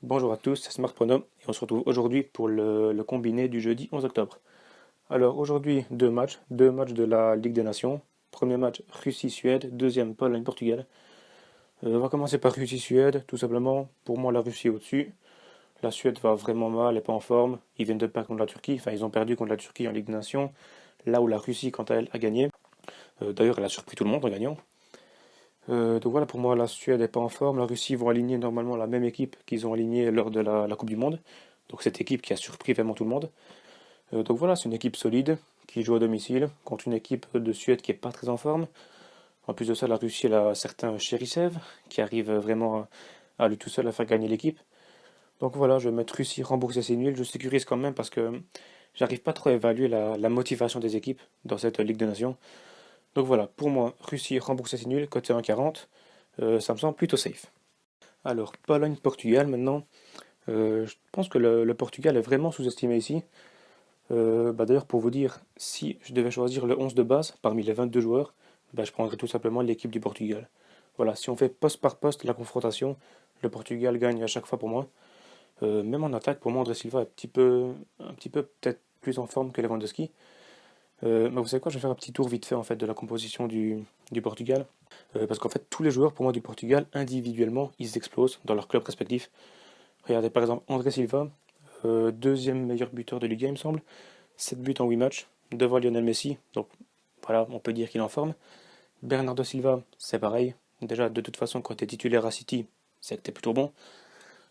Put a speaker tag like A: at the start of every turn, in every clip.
A: Bonjour à tous, c'est Smart Prono et on se retrouve aujourd'hui pour le combiné du jeudi 11 octobre. Alors aujourd'hui, deux matchs de la Ligue des Nations. Premier match Russie-Suède, deuxième Pologne-Portugal. On va commencer par Russie-Suède, tout simplement. Pour moi, la Russie est au-dessus. La Suède va vraiment mal, elle n'est pas en forme. Ils viennent de perdre contre la Turquie, enfin ils ont perdu contre la Turquie en Ligue des Nations, là où la Russie, quant à elle, a gagné. D'ailleurs, elle a surpris tout le monde en gagnant. Donc voilà, pour moi, la Suède n'est pas en forme. La Russie vont aligner normalement la même équipe qu'ils ont alignée lors de la Coupe du Monde. Donc cette équipe qui a surpris vraiment tout le monde. Donc voilà, c'est une équipe solide qui joue à domicile contre une équipe de Suède qui est pas très en forme. En plus de ça, la Russie elle a certains Cherisev qui arrivent vraiment à lui tout seul à faire gagner l'équipe. Donc voilà, je vais mettre Russie rembourser ses nuls. Je sécurise quand même parce que j'arrive pas trop à évaluer la motivation des équipes dans cette Ligue des Nations. Donc voilà, pour moi, Russie rembourser ses nuls, côté 1,40, ça me semble plutôt safe. Alors, Pologne-Portugal maintenant. Je pense que le Portugal est vraiment sous-estimé ici. D'ailleurs, pour vous dire, si je devais choisir le 11 de base parmi les 22 joueurs, je prendrais tout simplement l'équipe du Portugal. Voilà, si on fait poste par poste la confrontation, le Portugal gagne à chaque fois pour moi. Même en attaque, pour moi, André Silva est un petit peu peut-être plus en forme que Lewandowski. Mais vous savez quoi, je vais faire un petit tour vite fait en fait de la composition du Portugal. Parce qu'en fait, tous les joueurs pour moi du Portugal, individuellement, ils explosent dans leur club respectif. Regardez par exemple André Silva, deuxième meilleur buteur de Ligue 1, il me semble. 7 buts en 8 matchs, devant Lionel Messi. Donc voilà, on peut dire qu'il est en forme. Bernardo Silva, c'est pareil. Déjà, de toute façon, quand tu es titulaire à City, c'est que tu es plutôt bon.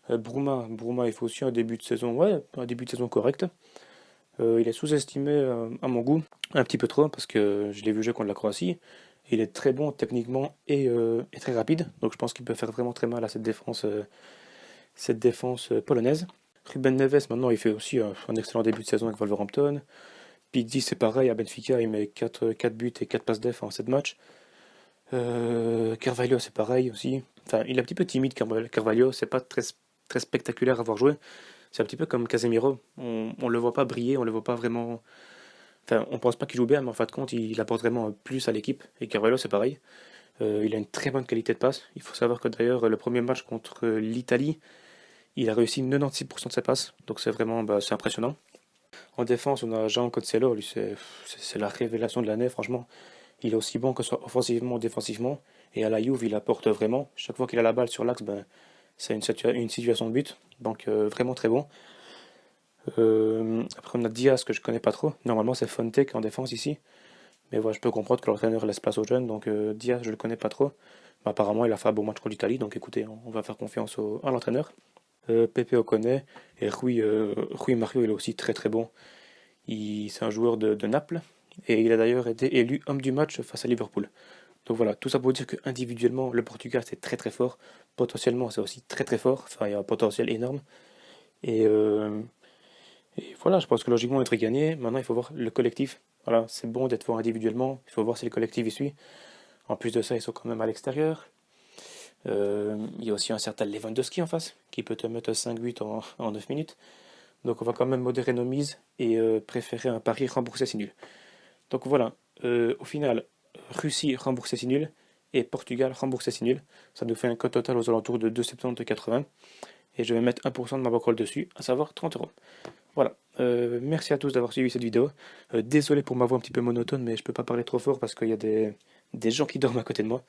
A: Bruma, il faut aussi un début de saison, ouais, un début de saison correct. Il est sous-estimé à mon goût, un petit peu trop, parce que je l'ai vu jouer contre la Croatie. Il est très bon techniquement et très rapide, donc je pense qu'il peut faire vraiment très mal à cette défense polonaise. Ruben Neves, maintenant, il fait aussi un excellent début de saison avec Wolverhampton. Pizzi, c'est pareil, à Benfica, il met 4 buts et 4 passes def en 7 matchs. Carvalho, c'est pareil aussi. Enfin, il est un petit peu timide, Carvalho, c'est pas très spectaculaire à voir jouer. C'est un petit peu comme Casemiro. On le voit pas briller, on le voit pas vraiment. Enfin, on pense pas qu'il joue bien, mais en fin de compte, il apporte vraiment plus à l'équipe. Et Carvalho, c'est pareil. Il a une très bonne qualité de passe. Il faut savoir que d'ailleurs, le premier match contre l'Italie, il a réussi 96% de ses passes. Donc c'est vraiment c'est impressionnant. En défense, on a Jean Cancelo. Lui, c'est la révélation de l'année, franchement. Il est aussi bon que ce soit offensivement ou défensivement. Et à la Juve, il apporte vraiment. Chaque fois qu'il a la balle sur l'axe, c'est une situation de but. Donc vraiment très bon. Après, on a Diaz que je connais pas trop. Normalement, c'est Fonte en défense ici. Mais voilà, je peux comprendre que l'entraîneur laisse place aux jeunes. Donc Diaz, je le connais pas trop. Mais apparemment, il a fait un bon match contre l'Italie. Donc écoutez, on va faire confiance à l'entraîneur. Pepe Ocone et Rui Mario, il est aussi très très bon. C'est un joueur de Naples. Et il a d'ailleurs été élu homme du match face à Liverpool. Donc voilà, tout ça pour dire que individuellement, le Portugal c'est très très fort. Potentiellement, c'est aussi très très fort. Enfin, il y a un potentiel énorme. Et, euh, et voilà, je pense que logiquement, on est gagné. Maintenant, il faut voir le collectif. Voilà, c'est bon d'être fort individuellement. Il faut voir si le collectif y suit. En plus de ça, ils sont quand même à l'extérieur. Il y a aussi un certain Lewandowski en face, qui peut te mettre 5 buts en 9 minutes. Donc on va quand même modérer nos mises et préférer un pari remboursé si nul. Donc voilà, au final, Russie remboursé si nul et Portugal remboursé si nul. Ça nous fait un code total aux alentours de 2,70-2,80. Et je vais mettre 1% de ma bankroll dessus, à savoir 30 euros. Voilà. Merci à tous d'avoir suivi cette vidéo. Désolé pour ma voix un petit peu monotone, mais je peux pas parler trop fort parce qu'il y a des gens qui dorment à côté de moi.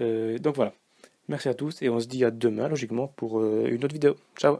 A: Donc voilà. Merci à tous et on se dit à demain logiquement pour une autre vidéo. Ciao.